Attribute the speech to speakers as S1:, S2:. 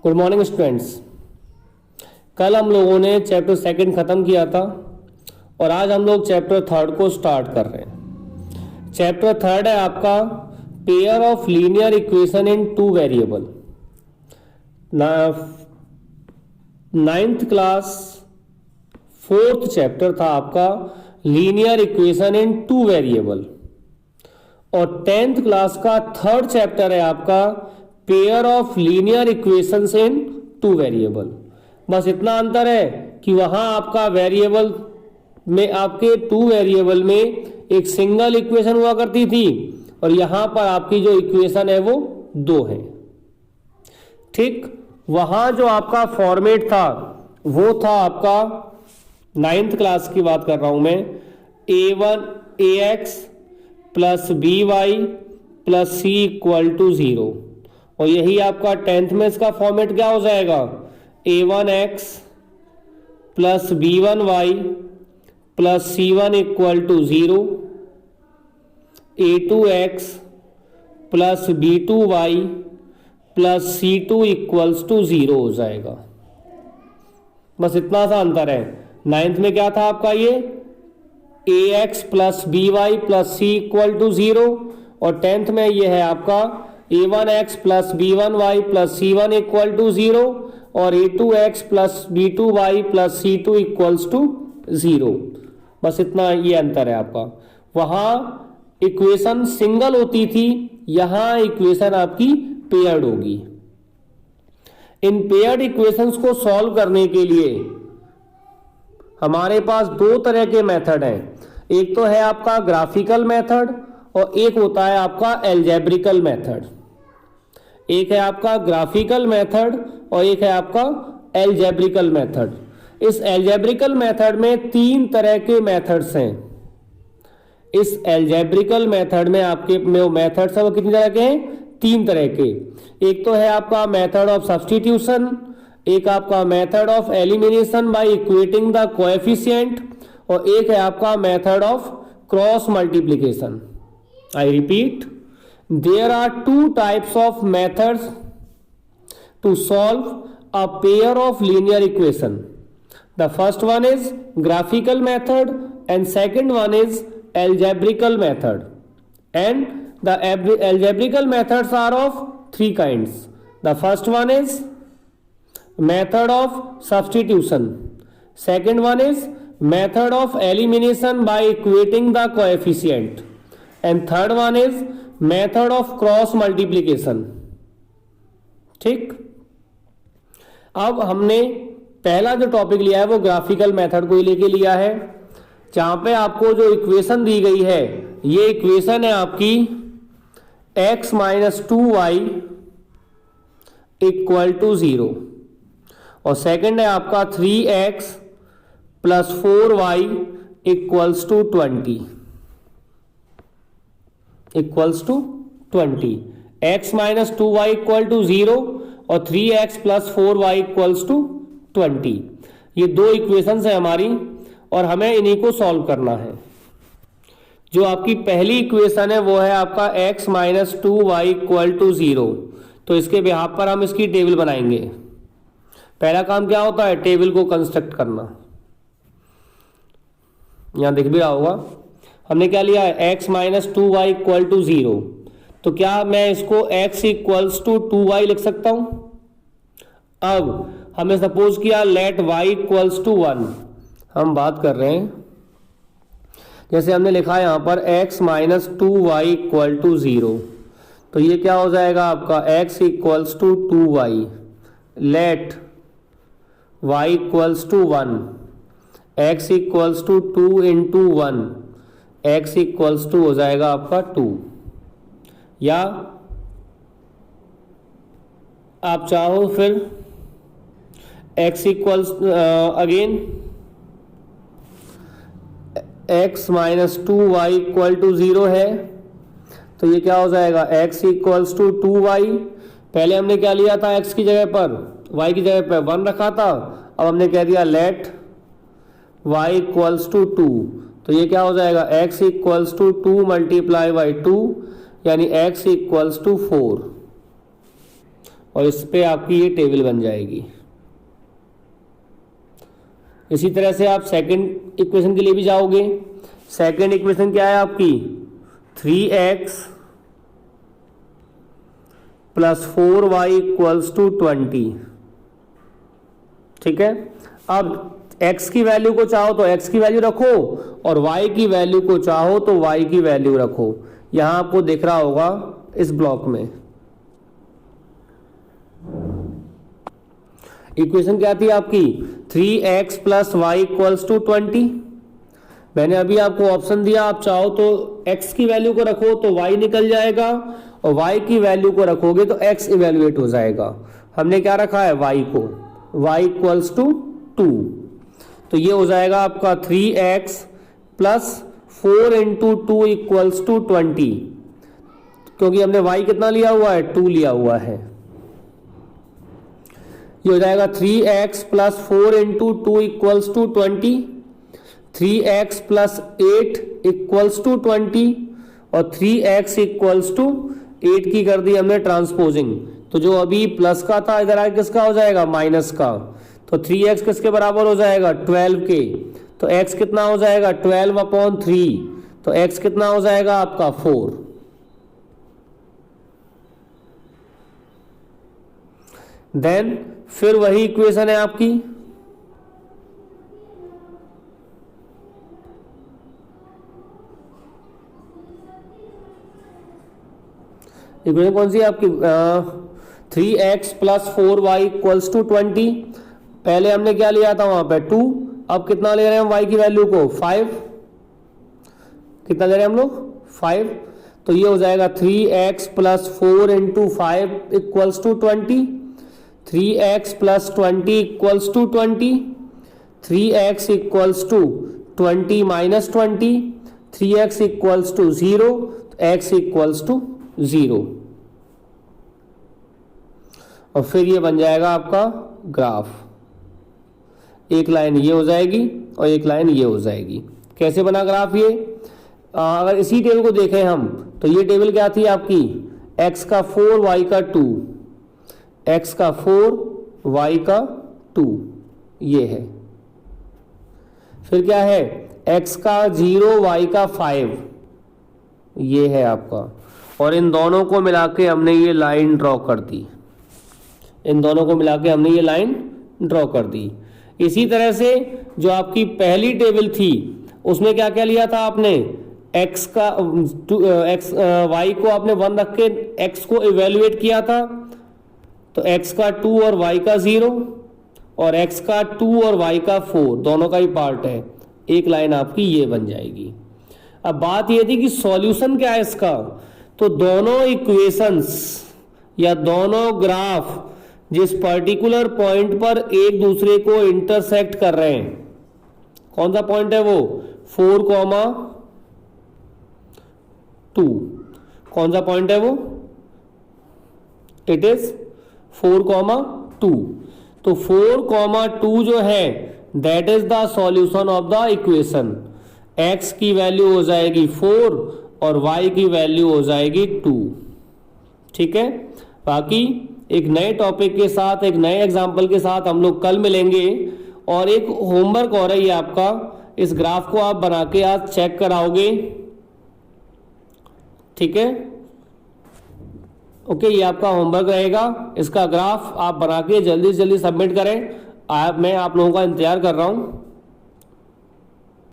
S1: Good morning students. कल हम लोगों ने चैप्टर सेकंड ख़त्म किया था और आज हम लोग चैप्टर थर्ड को स्टार्ट कर रहे हैं। चैप्टर थर्ड है आपका pair of linear equation in two variable. Ninth class fourth chapter था आपका linear equation in two variable और टेंथ क्लास का थर्ड चैप्टर है आपका pair of linear equations in two variable. बस इतना अंतर है कि वहां आपका वेरिएबल में आपके टू वेरिएबल में एक सिंगल इक्वेशन हुआ करती थी और यहां पर आपकी जो इक्वेशन है वो दो है। ठीक, वहां जो आपका फॉर्मेट था वो था आपका नाइन्थ क्लास की बात कर रहा हूं मैं, ax plus by plus c equal to 0 और यही आपका टेंथ में इसका फॉर्मेट क्या हो जाएगा, a1x plus b1y plus c1 equal to 0, a2x plus b2y plus c2 equals to 0 हो जाएगा। बस इतना सा अंतर है। नाइन्थ में क्या था आपका ये ax plus by plus c equal to 0 और टेंथ में ये है आपका a1x plus b1y plus c1 equal to 0 और a2x plus b2y plus c2 equals to 0। बस इतना ये अंतर है आपका। वहां इक्वेशन सिंगल होती थी, यहां इक्वेशन आपकी पेयर्ड होगी। इन पेयर्ड इक्वेशंस को सॉल्व करने के लिए हमारे पास दो तरह के मेथड हैं। एक तो है आपका ग्राफिकल मेथड और एक होता है आपका एल्जेब्रिकल मेथड। एक है आपका ग्राफिकल मेथड और एक है आपका एल्जेब्रिकल मेथड। इस एल्जेब्रिकल मेथड में तीन तरह के मेथड्स हैं। इस एल्जेब्रिकल मेथड में आपके मेथड्स हैं वो कितनी तरह के हैं, तीन तरह के। एक तो है आपका मेथड ऑफ सब्स्टिट्यूशन, एक आपका method of elimination by equating the coefficient और एक है आपका method of cross multiplication. I repeat, there are two types of methods to solve a pair of linear equation. The first one is graphical method and second one is algebraical method, and the algebraical methods are of three kinds. The first one is method of substitution, second one is method of elimination by equating the coefficient, and third one is method of cross multiplication. ठीक, अब हमने पहला जो topic लिया है वो graphical method को ही लेके लिया है, जहां पे आपको जो इक्वेशन दी गई है ये इक्वेशन है आपकी x minus 2y equal to 0 और सेकंड है आपका 3x plus 4y equals to 20 equals to 20। x minus 2y equal to 0 और 3x plus 4y equals to 20। ये दो इक्वेशंस है हमारी और हमें इन्हीं को सॉल्व करना है। जो आपकी पहली इक्वेशन है वो है आपका x minus 2y equal to 0। तो इसके बिहाफ पर हम इसकी टेबल बनाएंगे। पहला काम क्या होता है, टेबल को कंस्ट्रक्ट करना। यहां दिख भी रहा होगा हमने क्या लिया है, x minus 2y equal to 0। तो क्या मैं इसको x इक्वल्स टू 2y लिख सकता हूं। अब हमने सपोज किया लेट y इक्वल्स टू 1। हम बात कर रहे हैं जैसे हमने लिखा है यहां पर x minus 2y equal to 0। तो ये क्या हो जाएगा आपका x equals to 2y, let y equals to 1, x equals to 2 into 1, x equals to हो जाएगा आपका 2। या आप चाहो फिर x equals again x minus 2y equal to 0 है तो ये क्या हो जाएगा x इक्वल्स टू 2y। पहले हमने क्या लिया था, x की जगह पर y की जगह पर 1 रखा था। अब हमने कह दिया लेट y इक्वल्स टू 2। तो ये क्या हो जाएगा x equals to 2 multiply by 2 यानी x इक्वल्स टू 4। और इस पे आपकी ये टेबल बन जाएगी। इसी तरह से आप सेकंड इक्वेशन के लिए भी जाओगे। सेकंड इक्वेशन क्या है आपकी, 3x plus 4y equals to 20। ठीक है, अब x की वैल्यू को चाहो तो x की वैल्यू रखो और y की वैल्यू को चाहो तो y की वैल्यू रखो। यहां आपको दिख रहा होगा इस ब्लॉक में। इक्वेशन क्या थी आपकी, 3x plus Y equals to 20। मैंने अभी आपको ऑप्शन दिया, आप चाहो तो x की वैल्यू को रखो तो y निकल जाएगा और y की वैल्यू को रखोगे तो x इवेल्युएट हो जाएगा। हमने क्या रखा है, y को, y इक्वल्स टू 2। तो ये हो जाएगा आपका 3x plus 4 into 2 equals to 20, क्योंकि हमने y कितना लिया हुआ है, 2 लिया हुआ है। ये हो जाएगा 3x plus 4 into 2 equals to 20, 3x plus 8 equals to 20 और 3x इक्वल्स टू 8 की कर दी हमने ट्रांसपोजिंग। तो जो अभी प्लस का था इधर आगे किसका हो जाएगा, माइनस का। तो 3x किसके बराबर हो जाएगा, 12 के। तो x कितना हो जाएगा, 12/3। तो x कितना हो जाएगा आपका 4। देन फिर वही इक्वेशन है आपकी, इक्वेशन कौन सी है आपकी, 3x plus 4y equals to 20। पहले हमने क्या लिया था वहां पे 2, अब कितना ले रहे हैं हम y की वैल्यू को, 5। कितना ले रहे हैं हम लोग, 5। तो ये हो जाएगा 3x plus 4 into 5 equals to 20, 3x plus 20 equals to 20, 3x equals to 20 minus 20, 3x equals to 0, x equals to 0। और फिर ये बन जाएगा आपका ग्राफ। एक लाइन ये हो जाएगी और एक लाइन ये हो जाएगी। कैसे बना ग्राफ ये, अगर इसी टेबल को देखें हम तो ये टेबल क्या थी आपकी, x का 4 y का 2, x का 4 y का 2 ये है। फिर क्या है, x का 0 y का 5 ये है आपका। और इन दोनों को मिला के हमने ये लाइन ड्रॉ कर दी, इन दोनों को मिला के हमने ये लाइन ड्रॉ कर दी। इसी तरह से जो आपकी पहली टेबल थी उसमें क्या क्या लिया था आपने, x का y को आपने 1 रख के x को इवेल्युएट किया था। तो x का 2 और y का 0 और x का 2 और y का 4 दोनों का ही पार्ट है। एक लाइन आपकी ये बन जाएगी। अब बात ये थी कि सॉल्यूशन क्या है इसका, तो दोनों इक्वेशंस या दोनों ग्राफ जिस पर्टिकुलर पॉइंट पर एक दूसरे को इंटरसेक्ट कर रहे हैं, कौन सा पॉइंट है वो, 4,2। कौन सा पॉइंट है वो, इट इज 4,2। तो 4,2 जो है that is the solution of the equation. x की वैल्यू हो जाएगी 4 और y की वैल्यू हो जाएगी 2। ठीक है, बाकी एक नए टॉपिक के साथ, एक नए एग्जाम्पल के साथ हम लोग कल मिलेंगे। और एक होमवर्क और है ये आपका, इस ग्राफ को आप बना के आज चेक कराओगे। ठीक है, ओके, ये आपका होमवर्क रहेगा। इसका ग्राफ आप बना के जल्दी से जल्दी सबमिट करें। मैं आप लोगों का इंतजार कर रहा हूं।